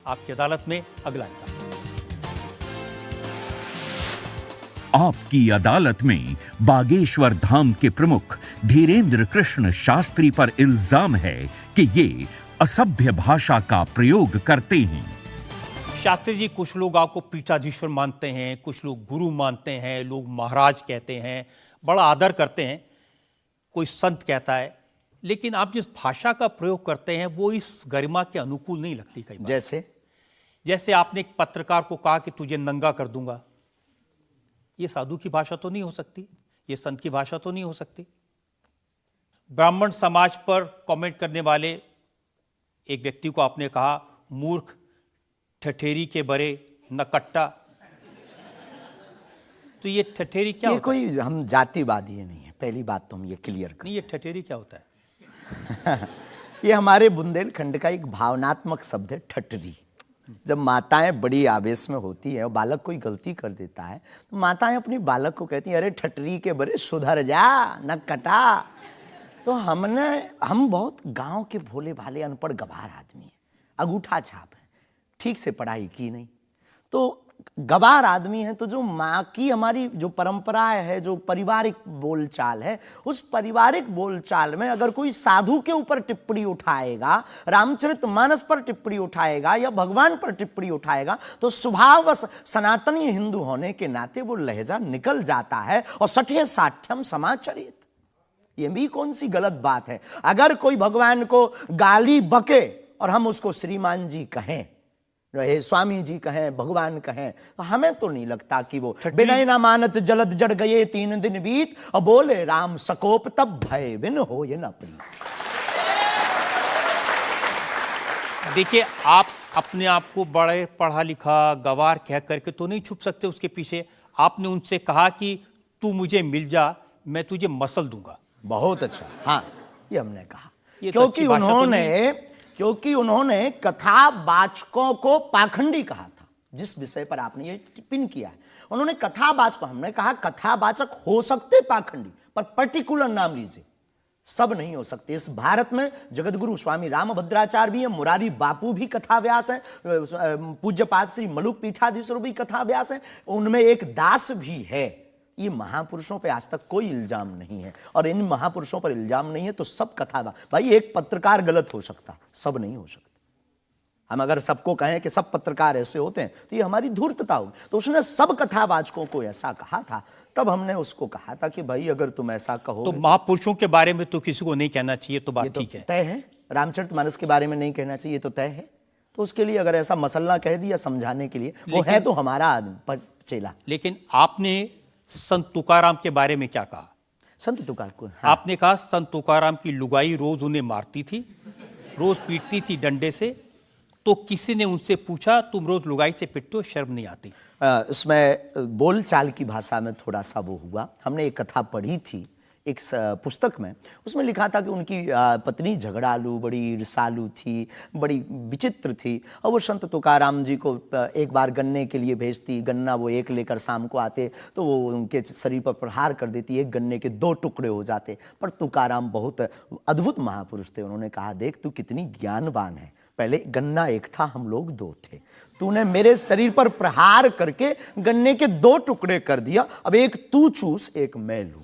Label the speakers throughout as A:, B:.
A: आपकी अदालत में अगला हिस्सा।
B: आपकी अदालत में बागेश्वर धाम के प्रमुख धीरेन्द्र कृष्ण शास्त्री पर इल्जाम है कि ये असभ्य भाषा का प्रयोग करते हैं।
A: शास्त्री जी, कुछ लोग आपको पीठाधीश्वर मानते हैं, कुछ लोग गुरु मानते हैं, लोग महाराज कहते हैं, बड़ा आदर करते हैं, कोई संत कहता है, लेकिन आप जिस भाषा का प्रयोग करते हैं वो इस गरिमा के अनुकूल नहीं लगती कई बार। जैसे आपने एक पत्रकार को कहा कि तुझे नंगा कर दूंगा, ये साधु की भाषा तो नहीं हो सकती, ये संत की भाषा तो नहीं हो सकती। ब्राह्मण समाज पर कमेंट करने वाले एक व्यक्ति को आपने कहा मूर्ख, ठठेरी के बरे, नकट्टा। तो ये ठठेरी क्या होता है?
C: ये कोई हम जातिवादी नहीं है, पहली बात तो हम ये क्लियर करें।
A: नहीं, ये ठठेरी क्या होता है?
C: ये हमारे बुंदेलखंड का एक भावनात्मक शब्द है, ठठरी। जब माताएं बड़ी आवेश में होती है और बालक कोई गलती कर देता है तो माताएं अपनी बालक को कहती हैं, अरे ठठरी के बरे सुधर जा, न कटा। तो हम बहुत गांव के भोले भाले अनपढ़ गवार आदमी हैं, अंगूठा छाप है, ठीक से पढ़ाई की नहीं, तो गवार आदमी है। तो जो माँ की हमारी जो परंपरा है, जो पारिवारिक बोलचाल है, उस पारिवारिक बोलचाल में अगर कोई साधु के ऊपर टिप्पणी उठाएगा, रामचरितमानस पर टिप्पणी उठाएगा या भगवान पर टिप्पणी उठाएगा, तो स्वभावश सनातनी हिंदू होने के नाते वो लहजा निकल जाता है और सठे साठ्यम समाचरित। ये भी कौन सी गलत बात है? अगर कोई भगवान को गाली बके और हम उसको श्रीमान जी कहें, स्वामी जी कहें, भगवान कहें, तो हमें तो नहीं लगता कि वो बिना ना मानत जलद जड़ गए 3 दिन बीत और बोले राम सकोप तब भय बिन हो ये न प्रीत।
A: देखिए, आप अपने आप को बड़े पढ़ा लिखा गवार कह करके तो नहीं छुप सकते उसके पीछे। आपने उनसे कहा कि तू मुझे मिल जा, मैं तुझे मसल दूंगा।
C: बहुत अच्छा, हाँ, ये हमने कहा क्योंकि उन्होंने कथावाचकों को पाखंडी कहा था, जिस विषय पर आपने ये टिप्पणी किया है। उन्होंने कथावाचक, हमने कहा कथावाचक हो सकते पाखंडी, पर पर्टिकुलर नाम लीजिए, सब नहीं हो सकते। इस भारत में जगतगुरु स्वामी रामभद्राचार्य भी है, मुरारी बापू भी कथाव्यास है, पूज्यपाद श्री मलुक पीठाधीश्वर भी कथाव्यास है, उनमें एक दास भी है। ये महापुरुषों पे आज तक कोई इल्जाम नहीं है, और इन महापुरुषों पर इल्जाम नहीं है तो सब कथा। भाई, एक पत्रकार गलत हो सकता, सब नहीं हो सकता। हम अगर सबको कहें कि सब पत्रकार ऐसे होते हैं तो ये हमारी धूर्तता होगी। तो उसने सब कथावाचकों को ऐसा कहा था, तब हमने उसको कहा था कि भाई अगर तुम ऐसा कहो
A: तो महापुरुषों के बारे में तो किसी को नहीं कहना चाहिए, तो बात ठीक है,
C: तय है। रामचरितमानस के बारे में नहीं कहना चाहिए तो तय है। तो उसके लिए अगर ऐसा मसला कह दिया समझाने के लिए, वो है तो हमारा आदमी चेला।
A: लेकिन आपने संत तुकाराम के बारे में क्या कहा?
C: संत तुकार को हाँ।
A: आपने कहा संत तुकाराम की लुगाई रोज उन्हें मारती थी, रोज पीटती थी डंडे से। तो किसी ने उनसे पूछा, तुम रोज लुगाई से पिटते हो, शर्म नहीं आती?
C: इसमें बोलचाल की भाषा में थोड़ा सा वो हुआ। हमने एक कथा पढ़ी थी एक पुस्तक में, उसमें लिखा था कि उनकी पत्नी झगड़ालू, बड़ी ईर्षालु थी, बड़ी विचित्र थी, और वो संत तुकाराम जी को एक बार गन्ने के लिए भेजती, गन्ना वो एक लेकर शाम को आते तो वो उनके शरीर पर प्रहार कर देती, एक गन्ने के 2 टुकड़े हो जाते। पर तुकाराम बहुत अद्भुत महापुरुष थे, उन्होंने कहा, देख तू कितनी ज्ञानवान है, पहले गन्ना एक था, हम लोग 2 थे, तूने मेरे शरीर पर प्रहार करके गन्ने के 2 टुकड़े कर दिया, अब एक तू चूस एक मैं लूं।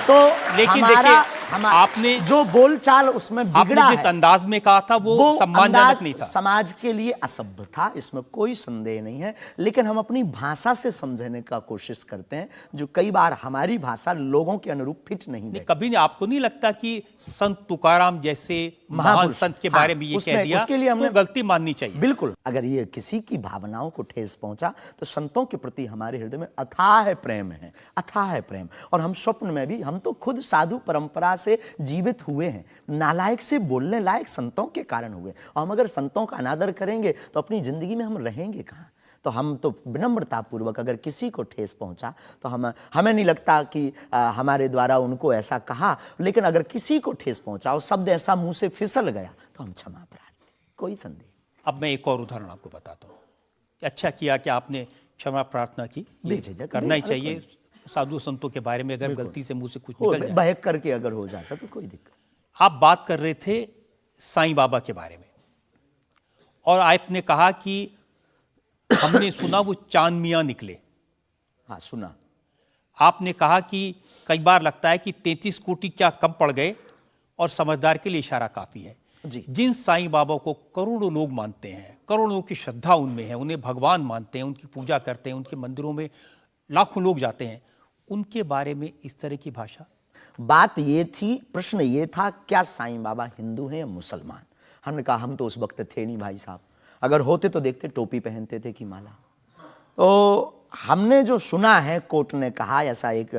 C: तो
A: लेकिन देखिए, आपने
C: जो बोलचाल उसमें बिगड़ा
A: आपने जिस अंदाज में कहा था वो सम्मानजनक नहीं था,
C: समाज के लिए असभ्य था, इसमें कोई संदेह नहीं है। लेकिन हम अपनी भाषा से समझने का कोशिश करते हैं, जो कई बार हमारी भाषा लोगों के अनुरूप फिट नहीं है।
A: कभी आपको नहीं लगता कि संत तुकाराम जैसे महान संत के बारे में ये कह दिया, उसके लिए हमें गलती माननी चाहिए?
C: बिल्कुल, अगर ये किसी की भावनाओं को ठेस पहुंचा तो संतों के प्रति हमारे हृदय में अथाह प्रेम है, अथाह प्रेम। और हम स्वप्न में भी, हम तो खुद साधु परंपरा से जीवित हुए हैं, नालायक से बोलने लायक संतों के कारण हुए, और हम अगर संतों का अनादर करेंगे तो अपनी जिंदगी में हम रहेंगे कहाँ? तो हम तो विनम्रता पूर्वक अगर किसी को ठेस पहुंचा तो हमें नहीं लगता कि हमारे द्वारा उनको ऐसा कहा, लेकिन अगर किसी को ठेस पहुंचा और शब्द ऐसा मुंह से फिसल गया तो हम क्षमा प्रार्थी, कोई संदेह।
A: अब मैं एक और उदाहरण आपको बताता हूँ। अच्छा किया कि आपने क्षमा प्रार्थना की, करना ही चाहिए। साधु संतों के बारे में अगर गलती से मुंह से कुछ निकल जाए,
C: बहक करके अगर हो जाता तो कोई दिक्कत।
A: आप बात कर रहे थे साईं बाबा के बारे में, और आपने कहा कि हमने सुना वो चांद मियां निकले।
C: हाँ, सुना।
A: आपने कहा कि कई बार लगता है कि 33 कोटि क्या कम पड़ गए, और समझदार के लिए इशारा काफी है।
C: जी।
A: जिन साईं बाबा को करोड़ों लोग मानते हैं, करोड़ों लोग की श्रद्धा उनमें है, उन्हें भगवान मानते हैं, उनकी पूजा करते हैं, उनके मंदिरों में लाखों लोग जाते हैं, उनके बारे में इस तरह की भाषा?
C: बात ये थी, प्रश्न ये था, क्या साईं बाबा हिंदू हैं या मुसलमान? हमने कहा हम तो उस वक्त थे नहीं भाई साहब, अगर होते तो देखते टोपी पहनते थे कि माला। तो हमने जो सुना है, कोर्ट ने कहा, ऐसा एक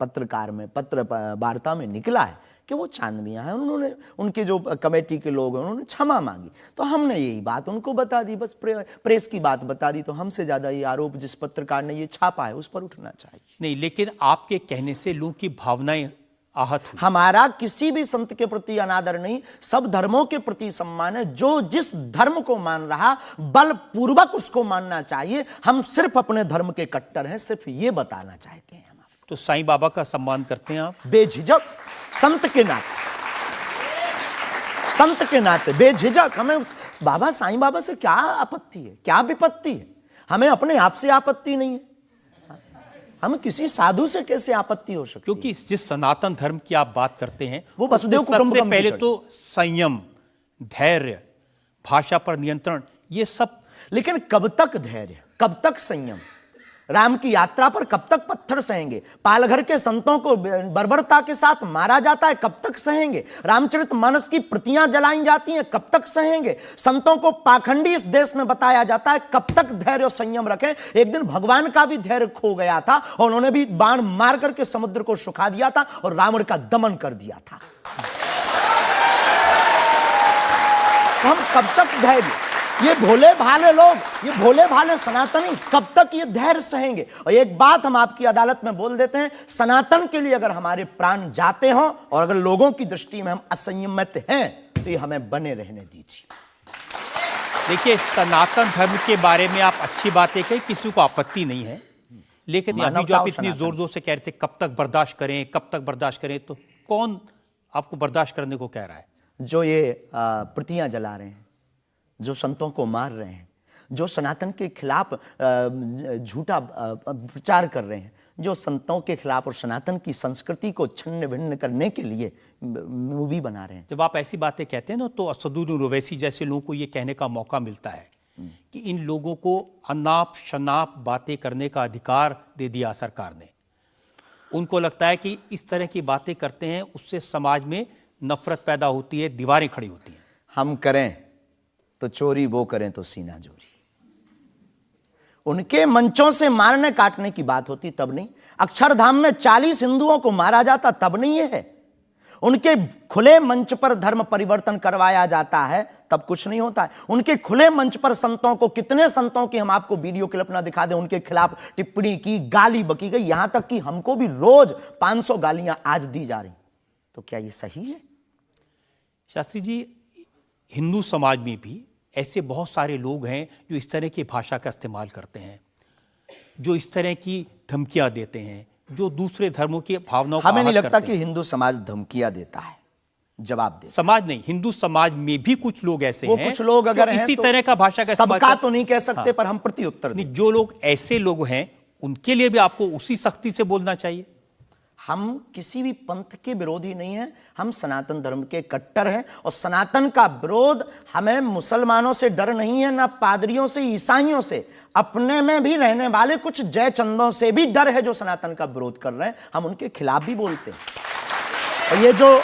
C: पत्रकार में पत्र वार्ता में निकला है कि वो चांद मियां हैं। उन्होंने, उनके जो कमेटी के लोग हैं, उन्होंने क्षमा मांगी। तो हमने यही बात उनको बता दी, बस प्रेस की बात बता दी। तो हमसे ज्यादा ये आरोप जिस पत्रकार ने ये छापा है उस पर उठना चाहिए।
A: नहीं, लेकिन आपके कहने से लोगों की भावनाएं आहत हुई।
C: हमारा किसी भी संत के प्रति अनादर नहीं, सब धर्मों के प्रति सम्मान है। जो जिस धर्म को मान रहा, बलपूर्वक उसको मानना चाहिए। हम सिर्फ अपने धर्म के कट्टर हैं, सिर्फ ये बताना चाहते हैं हम आपको।
A: तो साईं बाबा का सम्मान करते हैं आप?
C: बेझिझक, संत के नाते, संत के नाते बेझिझक। हमें उस बाबा साईं बाबा से क्या आपत्ति है, क्या विपत्ति है? हमें अपने आप से आपत्ति नहीं है, हमें किसी साधु से कैसे आपत्ति हो सकती?
A: क्योंकि जिस सनातन धर्म की आप बात करते हैं,
C: वो वसुदेव कुटुंबकम
A: सबसे पहले
C: की
A: तो संयम, धैर्य, भाषा पर नियंत्रण, ये सब।
C: लेकिन कब तक धैर्य, कब तक संयम? राम की यात्रा पर कब तक पत्थर सहेंगे? पालघर के संतों को बर्बरता के साथ मारा जाता है, कब तक सहेंगे? रामचरितमानस की प्रतियां जलाई जाती हैं, कब तक सहेंगे? संतों को पाखंडी इस देश में बताया जाता है, कब तक धैर्य और संयम रखें? एक दिन भगवान का भी धैर्य खो गया था और उन्होंने भी बाण मार करके समुद्र को सुखा दिया था और रावण का दमन कर दिया था। तो हम कब तक धैर्य, ये भोले भाले लोग, ये भोले भाले सनातनी कब तक ये धैर्य सहेंगे? और एक बात हम आपकी अदालत में बोल देते हैं, सनातन के लिए अगर हमारे प्राण जाते हों और अगर लोगों की दृष्टि में हम असंयमित हैं, तो ये हमें बने रहने दीजिए।
A: देखिए, सनातन धर्म के बारे में आप अच्छी बातें कही, किसी को आपत्ति नहीं है, लेकिन अभी जो आप इतनी जोर जोर से कह रहे थे कब तक बर्दाश्त करें, कब तक बर्दाश्त करें, तो कौन आपको बर्दाश्त करने को कह रहा है?
C: जो ये प्रतियां जला रहे हैं, जो संतों को मार रहे हैं, जो सनातन के खिलाफ झूठा प्रचार कर रहे हैं, जो संतों के खिलाफ और सनातन की संस्कृति को छन्न भिन्न करने के लिए मूवी बना रहे हैं।
A: जब आप ऐसी बातें कहते हैं ना, तो असदुद्दीन ओवैसी जैसे लोगों को ये कहने का मौका मिलता है कि इन लोगों को अनाप शनाप बातें करने का अधिकार दे दिया सरकार ने। उनको लगता है कि इस तरह की बातें करते हैं, उससे समाज में नफरत पैदा होती है, दीवारें खड़ी होती हैं।
C: हम करें तो चोरी, वो करें तो सीना जोरी। उनके मंचों से मारने काटने की बात होती तब नहीं, अक्षरधाम में 40 हिंदुओं को मारा जाता तब नहीं है, उनके खुले मंच पर धर्म परिवर्तन करवाया जाता है तब कुछ नहीं होता है। उनके खुले मंच पर संतों को, कितने संतों की हम आपको वीडियो क्लिप ना दिखा दें, उनके खिलाफ टिप्पणी की, गाली बकी गई, यहां तक कि हमको भी रोज 500 गालियां आज दी जा रही। तो क्या ये सही है?
A: शास्त्री जी, हिंदू समाज में भी ऐसे बहुत सारे लोग हैं जो इस तरह की भाषा का इस्तेमाल करते हैं, जो इस तरह की धमकियां देते हैं, जो दूसरे धर्मों की भावनाओं को
C: हमें नहीं
A: आहत
C: लगता
A: करते
C: कि
A: हैं।
C: हिंदू समाज धमकियां देता है, जवाब दे।
A: समाज नहीं, हिंदू समाज में भी कुछ लोग ऐसे
C: वो
A: हैं,
C: कुछ लोग अगर
A: जो
C: हैं
A: इसी
C: तो
A: तरह का भाषा का इस्तेमाल
C: सबका
A: कर-
C: तो नहीं कह सकते, पर हम प्रति उत्तर दें।
A: नहीं, जो लोग ऐसे लोग हैं उनके लिए भी आपको उसी सख्ती से बोलना चाहिए।
C: हम किसी भी पंथ के विरोधी नहीं हैं, हम सनातन धर्म के कट्टर हैं और सनातन का विरोध, हमें मुसलमानों से डर नहीं है, ना पादरियों से, ईसाइयों से, अपने में भी रहने वाले कुछ जयचंदों से भी डर है जो सनातन का विरोध कर रहे हैं। हम उनके खिलाफ भी बोलते हैं। और ये जो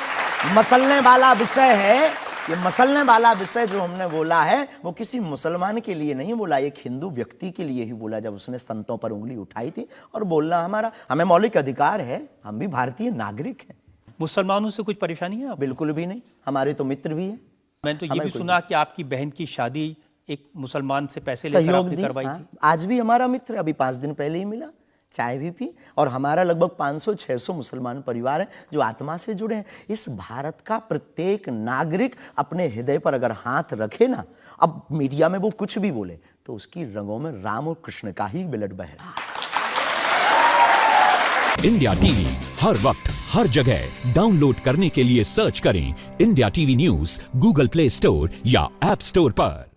C: मसलने वाला विषय है, ये मसलने वाला विषय जो हमने बोला है, वो किसी मुसलमान के लिए नहीं बोला, एक हिंदू व्यक्ति के लिए ही बोला, जब उसने संतों पर उंगली उठाई थी। और बोलना हमारा, हमें मौलिक अधिकार है, हम भी भारतीय नागरिक हैं।
A: मुसलमानों से कुछ परेशानी है आप?
C: बिल्कुल भी नहीं, हमारे तो मित्र भी हैं।
A: मैंने तो ये
C: हमें
A: भी
C: कोई
A: सुना कि आपकी बहन की शादी एक मुसलमान से पैसे लेकर
C: सहयोग
A: आपने
C: दी,
A: करवाई
C: हाँ।
A: थी।
C: आज भी हमारा मित्र, अभी 5 दिन पहले ही मिला, चाय भी पी। और हमारा लगभग 500-600 मुसलमान परिवार हैं जो आत्मा से जुड़े हैं। इस भारत का प्रत्येक नागरिक अपने हृदय पर अगर हाथ रखे ना, अब मीडिया में वो कुछ भी बोले, तो उसकी रंगों में राम और कृष्ण का ही ब्लड बह रहा है।
D: इंडिया टीवी हर वक्त हर जगह डाउनलोड करने के लिए सर्च करें India TV news Google play store या ऐप स्टोर पर।